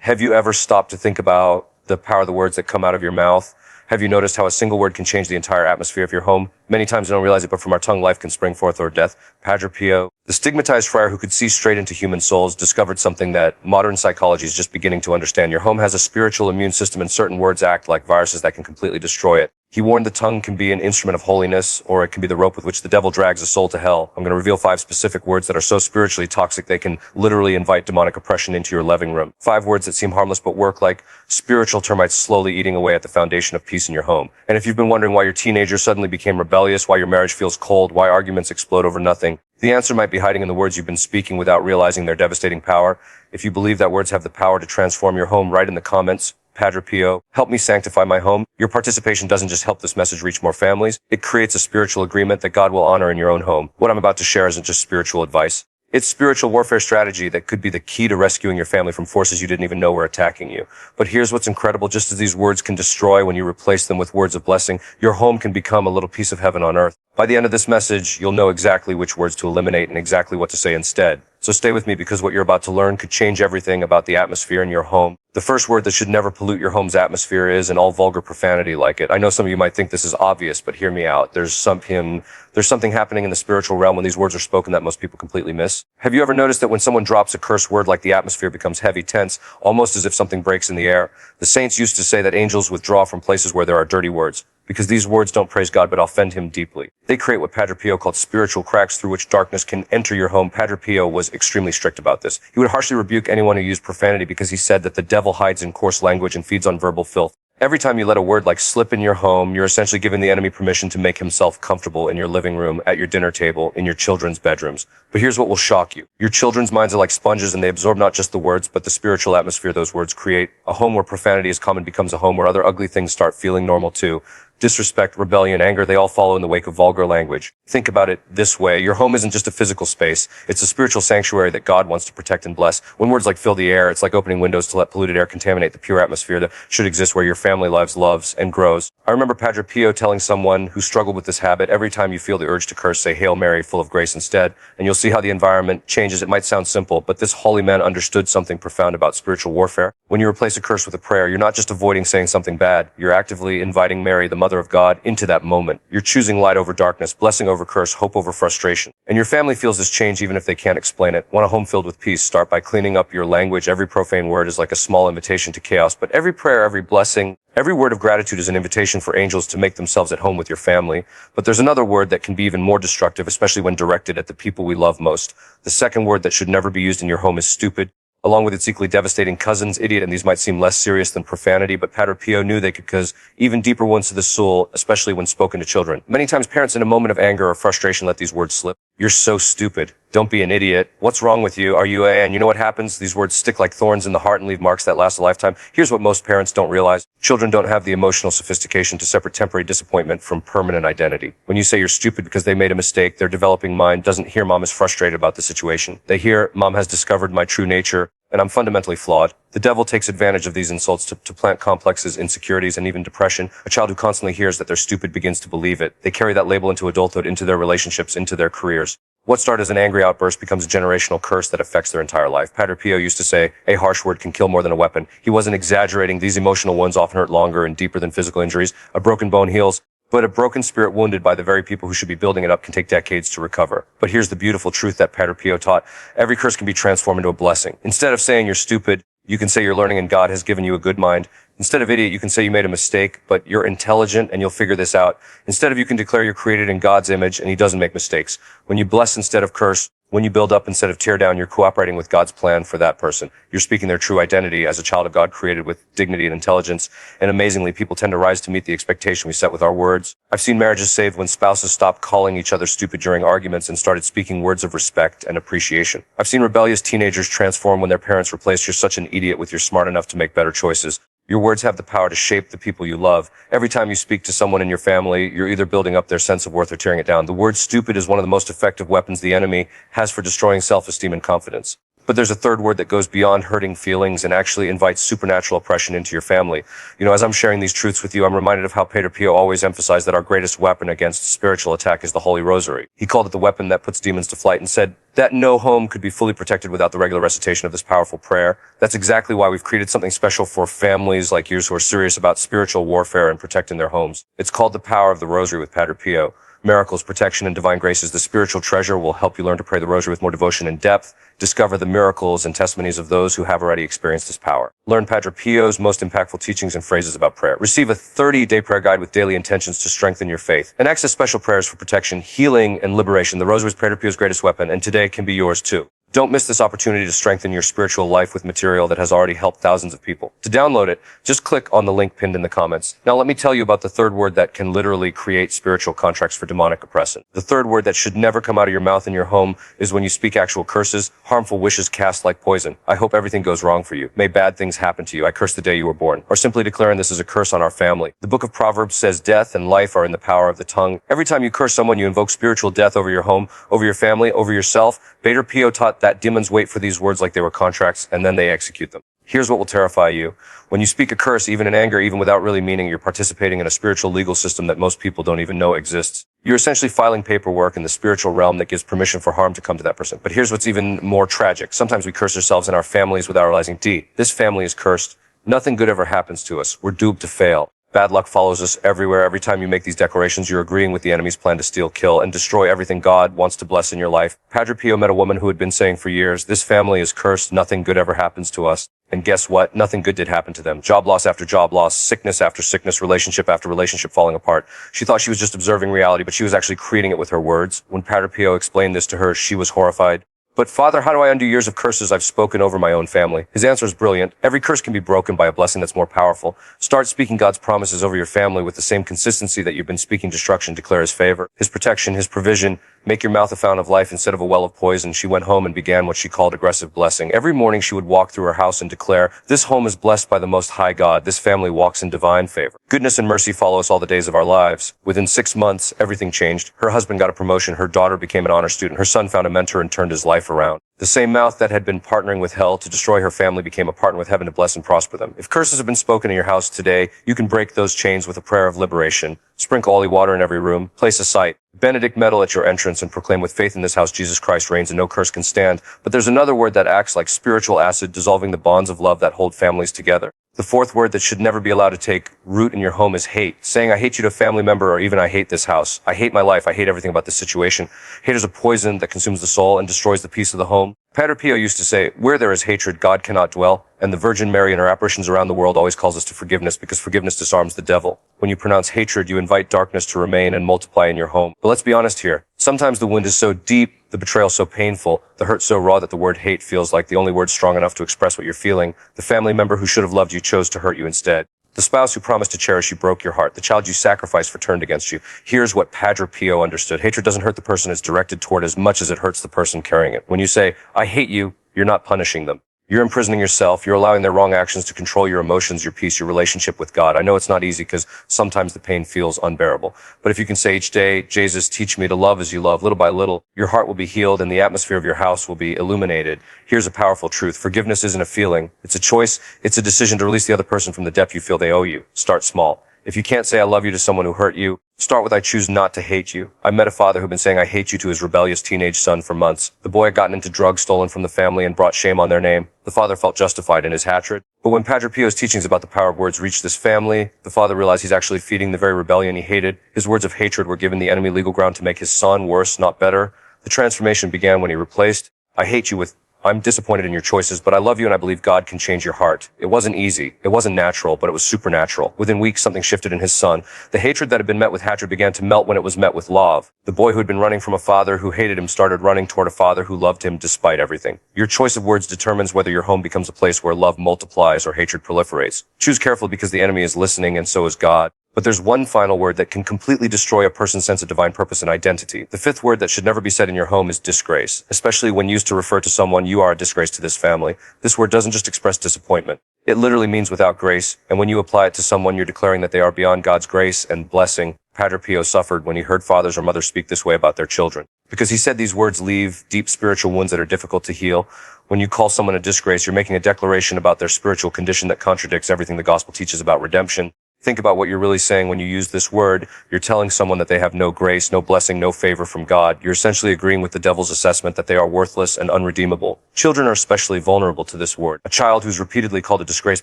Have you ever stopped to think about the power of the words that come out of your mouth? Have you noticed how a single word can change the entire atmosphere of your home? Many times we don't realize it, but from our tongue life can spring forth or death. Padre Pio, the stigmatized friar who could see straight into human souls, discovered something that modern psychology is just beginning to understand. Your home has a spiritual immune system, and certain words act like viruses that can completely destroy it. He warned the tongue can be an instrument of holiness, or it can be the rope with which the devil drags a soul to hell. I'm going to reveal 5 specific words that are so spiritually toxic they can literally invite demonic oppression into your living room. 5 words that seem harmless but work like spiritual termites slowly eating away at the foundation of peace in your home. And if you've been wondering why your teenager suddenly became rebellious, why your marriage feels cold, why arguments explode over nothing, the answer might be hiding in the words you've been speaking without realizing their devastating power. If you believe that words have the power to transform your home, write in the comments, Padre Pio, help me sanctify my home. Your participation doesn't just help this message reach more families, it creates a spiritual agreement that God will honor in your own home. What I'm about to share isn't just spiritual advice. It's spiritual warfare strategy that could be the key to rescuing your family from forces you didn't even know were attacking you. But here's what's incredible. Just as these words can destroy when you replace them with words of blessing, your home can become a little piece of heaven on earth. By the end of this message, you'll know exactly which words to eliminate and exactly what to say instead. So stay with me, because what you're about to learn could change everything about the atmosphere in your home. The first word that should never pollute your home's atmosphere is, and all vulgar profanity like it. I know some of you might think this is obvious, but hear me out. There's something happening in the spiritual realm when these words are spoken that most people completely miss. Have you ever noticed that when someone drops a curse word, like the atmosphere becomes heavy, tense, almost as if something breaks in the air? The saints used to say that angels withdraw from places where there are dirty words, because these words don't praise God but offend him deeply. They create what Padre Pio called spiritual cracks through which darkness can enter your home. Padre Pio was extremely strict about this. He would harshly rebuke anyone who used profanity because he said that the devil hides in coarse language and feeds on verbal filth. Every time you let a word like slip in your home, you're essentially giving the enemy permission to make himself comfortable in your living room, at your dinner table, in your children's bedrooms. But here's what will shock you. Your children's minds are like sponges, and they absorb not just the words, but the spiritual atmosphere those words create. A home where profanity is common becomes a home where other ugly things start feeling normal too. Disrespect, rebellion, anger, they all follow in the wake of vulgar language. Think about it this way. Your home isn't just a physical space. It's a spiritual sanctuary that God wants to protect and bless. When words like fill the air, it's like opening windows to let polluted air contaminate the pure atmosphere that should exist where your family lives, loves, and grows. I remember Padre Pio telling someone who struggled with this habit, every time you feel the urge to curse, say Hail Mary, full of grace instead, and you'll see how the environment changes. It might sound simple, but this holy man understood something profound about spiritual warfare. When you replace a curse with a prayer, you're not just avoiding saying something bad, you're actively inviting Mary, the Mother of God, into that moment. You're choosing light over darkness, blessing over curse, hope over frustration. And your family feels this change even if they can't explain it. Want a home filled with peace? Start by cleaning up your language. Every profane word is like a small invitation to chaos, but every prayer, every blessing, every word of gratitude is an invitation for angels to make themselves at home with your family. But there's another word that can be even more destructive, especially when directed at the people we love most. The second word that should never be used in your home is stupid, along with its equally devastating cousins, idiot, and these might seem less serious than profanity, but Padre Pio knew they could cause even deeper wounds to the soul, especially when spoken to children. Many times parents in a moment of anger or frustration let these words slip. You're so stupid. Don't be an idiot. What's wrong with you? Are you a... And you know what happens? These words stick like thorns in the heart and leave marks that last a lifetime. Here's what most parents don't realize. Children don't have the emotional sophistication to separate temporary disappointment from permanent identity. When you say you're stupid because they made a mistake, their developing mind doesn't hear mom is frustrated about the situation. They hear mom has discovered my true nature, and I'm fundamentally flawed. The devil takes advantage of these insults to plant complexes, insecurities, and even depression. A child who constantly hears that they're stupid begins to believe it. They carry that label into adulthood, into their relationships, into their careers. What started as an angry outburst becomes a generational curse that affects their entire life. Padre Pio used to say, a harsh word can kill more than a weapon. He wasn't exaggerating. These emotional wounds often hurt longer and deeper than physical injuries. A broken bone heals, but a broken spirit wounded by the very people who should be building it up can take decades to recover. But here's the beautiful truth that Padre Pio taught. Every curse can be transformed into a blessing. Instead of saying you're stupid, you can say you're learning and God has given you a good mind. Instead of idiot, you can say you made a mistake, but you're intelligent and you'll figure this out. Instead of, you can declare you're created in God's image and he doesn't make mistakes. When you bless instead of curse, when you build up instead of tear down, you're cooperating with God's plan for that person. You're speaking their true identity as a child of God created with dignity and intelligence. And amazingly, people tend to rise to meet the expectation we set with our words. I've seen marriages saved when spouses stopped calling each other stupid during arguments and started speaking words of respect and appreciation. I've seen rebellious teenagers transform when their parents replaced "you're such an idiot" with "you're smart enough to make better choices." Your words have the power to shape the people you love. Every time you speak to someone in your family, you're either building up their sense of worth or tearing it down. The word stupid is one of the most effective weapons the enemy has for destroying self-esteem and confidence. But there's a third word that goes beyond hurting feelings and actually invites supernatural oppression into your family. As I'm sharing these truths with you, I'm reminded of how Padre Pio always emphasized that our greatest weapon against spiritual attack is the Holy Rosary. He called it the weapon that puts demons to flight and said that no home could be fully protected without the regular recitation of this powerful prayer. That's exactly why we've created something special for families like yours who are serious about spiritual warfare and protecting their homes. It's called the Power of the Rosary with Padre Pio. Miracles, protection, and divine graces, the spiritual treasure will help you learn to pray the rosary with more devotion and depth, discover the miracles and testimonies of those who have already experienced this power. Learn Padre Pio's most impactful teachings and phrases about prayer. Receive a 30-day prayer guide with daily intentions to strengthen your faith. And access special prayers for protection, healing, and liberation. The rosary is Padre Pio's greatest weapon, and today can be yours too. Don't miss this opportunity to strengthen your spiritual life with material that has already helped thousands of people. To download it, just click on the link pinned in the comments. Now let me tell you about the third word that can literally create spiritual contracts for demonic oppression. The third word that should never come out of your mouth in your home is when you speak actual curses, harmful wishes cast like poison. I hope everything goes wrong for you. May bad things happen to you. I curse the day you were born. Or simply declaring this as a curse on our family. The book of Proverbs says death and life are in the power of the tongue. Every time you curse someone, you invoke spiritual death over your home, over your family, over yourself. Padre Pio taught that demons wait for these words like they were contracts, and then they execute them. Here's what will terrify you. When you speak a curse, even in anger, even without really meaning, you're participating in a spiritual legal system that most people don't even know exists. You're essentially filing paperwork in the spiritual realm that gives permission for harm to come to that person. But here's what's even more tragic. Sometimes we curse ourselves and our families without realizing, this family is cursed. Nothing good ever happens to us. We're doomed to fail. Bad luck follows us everywhere. Every time you make these declarations, you're agreeing with the enemy's plan to steal, kill, and destroy everything God wants to bless in your life. Padre Pio met a woman who had been saying for years, this family is cursed, nothing good ever happens to us. And guess what? Nothing good did happen to them. Job loss after job loss, sickness after sickness, relationship after relationship falling apart. She thought she was just observing reality, but she was actually creating it with her words. When Padre Pio explained this to her, she was horrified. But Father, how do I undo years of curses I've spoken over my own family? His answer is brilliant. Every curse can be broken by a blessing that's more powerful. Start speaking God's promises over your family with the same consistency that you've been speaking destruction. Declare His favor, His protection, His provision. Make your mouth a fountain of life instead of a well of poison. She went home and began what she called aggressive blessing. Every morning she would walk through her house and declare, this home is blessed by the Most High God. This family walks in divine favor. Goodness and mercy follow us all the days of our lives. Within 6 months, everything changed. Her husband got a promotion. Her daughter became an honor student. Her son found a mentor and turned his life around. The same mouth that had been partnering with hell to destroy her family became a partner with heaven to bless and prosper them. If curses have been spoken in your house today, you can break those chains with a prayer of liberation. Sprinkle holy water in every room. Place a site. Benedict medal at your entrance and proclaim with faith in this house Jesus Christ reigns and no curse can stand. But there's another word that acts like spiritual acid, dissolving the bonds of love that hold families together. The fourth word that should never be allowed to take root in your home is hate. Saying, I hate you to a family member, or even I hate this house. I hate my life. I hate everything about this situation. Hate is a poison that consumes the soul and destroys the peace of the home. Padre Pio used to say, where there is hatred, God cannot dwell. And the Virgin Mary in her apparitions around the world always calls us to forgiveness because forgiveness disarms the devil. When you pronounce hatred, you invite darkness to remain and multiply in your home. But let's be honest here. Sometimes the wound is so deep, the betrayal so painful, the hurt so raw that the word hate feels like the only word strong enough to express what you're feeling. The family member who should have loved you chose to hurt you instead. The spouse who promised to cherish you broke your heart. The child you sacrificed for turned against you. Here's what Padre Pio understood. Hatred doesn't hurt the person it's directed toward as much as it hurts the person carrying it. When you say, I hate you, you're not punishing them. You're imprisoning yourself. You're allowing their wrong actions to control your emotions, your peace, your relationship with God. I know it's not easy because sometimes the pain feels unbearable. But if you can say each day, Jesus, teach me to love as you love, little by little, your heart will be healed and the atmosphere of your house will be illuminated. Here's a powerful truth. Forgiveness isn't a feeling. It's a choice. It's a decision to release the other person from the debt you feel they owe you. Start small. If you can't say I love you to someone who hurt you, start with I choose not to hate you. I met a father who'd been saying I hate you to his rebellious teenage son for months. The boy had gotten into drugs stolen from the family and brought shame on their name. The father felt justified in his hatred. But when Padre Pio's teachings about the power of words reached this family, the father realized he's actually feeding the very rebellion he hated. His words of hatred were giving the enemy legal ground to make his son worse, not better. The transformation began when he replaced I hate you with I'm disappointed in your choices, but I love you and I believe God can change your heart. It wasn't easy. It wasn't natural, but it was supernatural. Within weeks, something shifted in his son. The hatred that had been met with hatred began to melt when it was met with love. The boy who had been running from a father who hated him started running toward a father who loved him despite everything. Your choice of words determines whether your home becomes a place where love multiplies or hatred proliferates. Choose carefully because the enemy is listening and so is God. But there's one final word that can completely destroy a person's sense of divine purpose and identity. The fifth word that should never be said in your home is disgrace, especially when used to refer to someone you are a disgrace to this family. This word doesn't just express disappointment. It literally means without grace, and when you apply it to someone, you're declaring that they are beyond God's grace and blessing. Padre Pio suffered when he heard fathers or mothers speak this way about their children, because he said these words leave deep spiritual wounds that are difficult to heal. When you call someone a disgrace, you're making a declaration about their spiritual condition that contradicts everything the gospel teaches about redemption. Think about what you're really saying when you use this word. You're telling someone that they have no grace, no blessing, no favor from God. You're essentially agreeing with the devil's assessment that they are worthless and unredeemable. Children are especially vulnerable to this word. A child who's repeatedly called a disgrace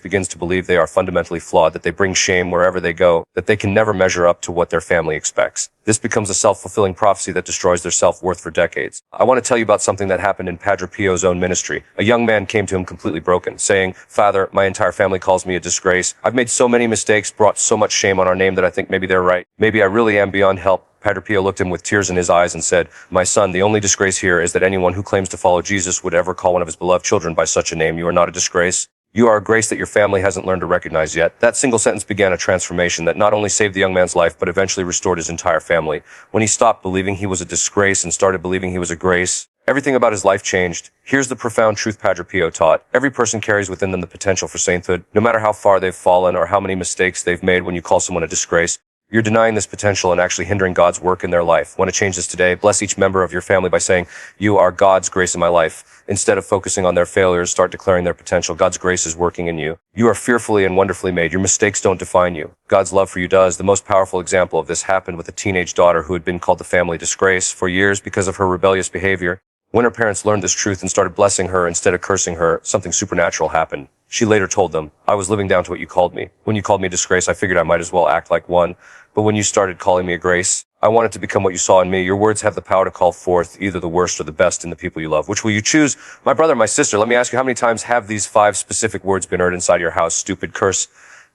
begins to believe they are fundamentally flawed, that they bring shame wherever they go, that they can never measure up to what their family expects. This becomes a self-fulfilling prophecy that destroys their self-worth for decades. I want to tell you about something that happened in Padre Pio's own ministry. A young man came to him completely broken, saying, "Father, my entire family calls me a disgrace. I've made so many mistakes, brought so much shame on our name that I think maybe they're right. Maybe I really am beyond help." Padre Pio looked at him with tears in his eyes and said, "My son, the only disgrace here is that anyone who claims to follow Jesus would ever call one of his beloved children by such a name. You are not a disgrace. You are a grace that your family hasn't learned to recognize yet." That single sentence began a transformation that not only saved the young man's life, but eventually restored his entire family. When he stopped believing he was a disgrace and started believing he was a grace, everything about his life changed. Here's the profound truth Padre Pio taught. Every person carries within them the potential for sainthood. No matter how far they've fallen or how many mistakes they've made, when you call someone a disgrace, you're denying this potential and actually hindering God's work in their life. Want to change this today? Bless each member of your family by saying, "You are God's grace in my life." Instead of focusing on their failures, start declaring their potential. God's grace is working in you. You are fearfully and wonderfully made. Your mistakes don't define you. God's love for you does. The most powerful example of this happened with a teenage daughter who had been called the family disgrace for years because of her rebellious behavior. When her parents learned this truth and started blessing her instead of cursing her, something supernatural happened. She later told them, "I was living down to what you called me. When you called me a disgrace, I figured I might as well act like one. But when you started calling me a grace, I wanted to become what you saw in me." Your words have the power to call forth either the worst or the best in the people you love. Which will you choose? My brother, my sister, let me ask you, how many times have these 5 specific words been heard inside your house? Stupid, curse,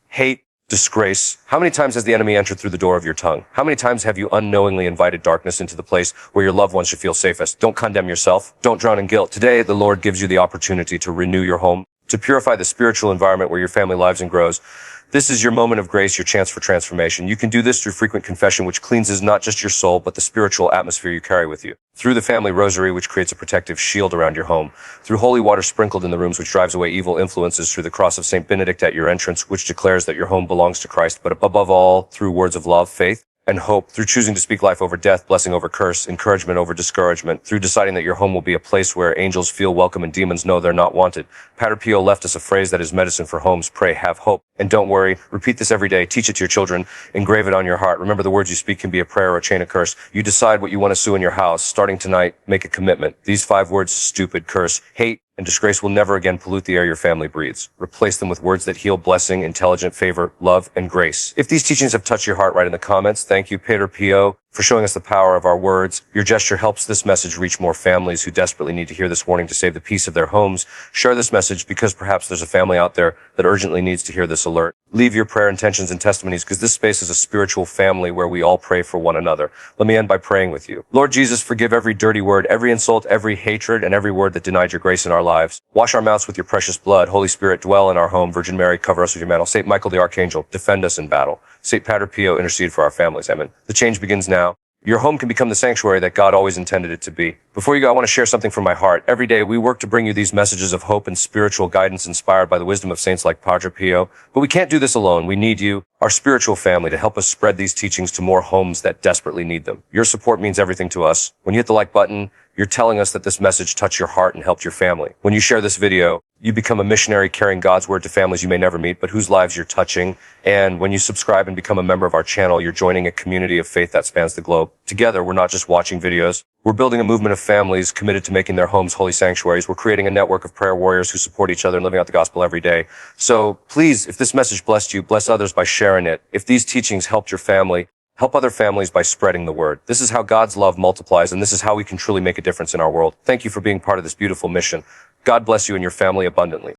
hate, disgrace. How many times has the enemy entered through the door of your tongue? How many times have you unknowingly invited darkness into the place where your loved ones should feel safest? Don't condemn yourself. Don't drown in guilt. Today, the Lord gives you the opportunity to renew your home, to purify the spiritual environment where your family lives and grows. This is your moment of grace, your chance for transformation. You can do this through frequent confession, which cleanses not just your soul, but the spiritual atmosphere you carry with you. Through the family rosary, which creates a protective shield around your home. Through holy water sprinkled in the rooms, which drives away evil influences. Through the cross of St. Benedict at your entrance, which declares that your home belongs to Christ. But above all, through words of love, faith, and hope, through choosing to speak life over death, blessing over curse, encouragement over discouragement, through deciding that your home will be a place where angels feel welcome and demons know they're not wanted. Padre Pio left us a phrase that is medicine for homes: pray, have hope. And don't worry, repeat this every day, teach it to your children, engrave it on your heart. Remember, the words you speak can be a prayer or a chain of curse. You decide what you want to sow in your house. Starting tonight, make a commitment. These 5 words: stupid, curse, hate, and disgrace will never again pollute the air your family breathes. Replace them with words that heal, blessing, intelligent, favor, love, and grace. If these teachings have touched your heart, write in the comments. Thank you, Padre Pio, for showing us the power of our words. Your gesture helps this message reach more families who desperately need to hear this warning to save the peace of their homes. Share this message because perhaps there's a family out there that urgently needs to hear this alert. Leave your prayer intentions and testimonies, because this space is a spiritual family where we all pray for one another. Let me end by praying with you. Lord Jesus, forgive every dirty word, every insult, every hatred, and every word that denied your grace in our lives. Wash our mouths with your precious blood. Holy Spirit, dwell in our home. Virgin Mary, cover us with your mantle. Saint Michael the Archangel, defend us in battle. Saint Padre Pio, intercede for our families. Amen. The change begins now. Your home can become the sanctuary that God always intended it to be. Before you go, I want to share something from my heart. Every day, we work to bring you these messages of hope and spiritual guidance inspired by the wisdom of saints like Padre Pio. But we can't do this alone. We need you, our spiritual family, to help us spread these teachings to more homes that desperately need them. Your support means everything to us. When you hit the like button, you're telling us that this message touched your heart and helped your family. When you share this video, you become a missionary carrying God's word to families you may never meet, but whose lives you're touching. And when you subscribe and become a member of our channel, you're joining a community of faith that spans the globe. Together, we're not just watching videos. We're building a movement of families committed to making their homes holy sanctuaries. We're creating a network of prayer warriors who support each other and living out the gospel every day. So please, if this message blessed you, bless others by sharing it. If these teachings helped your family, help other families by spreading the word. This is how God's love multiplies, and this is how we can truly make a difference in our world. Thank you for being part of this beautiful mission. God bless you and your family abundantly.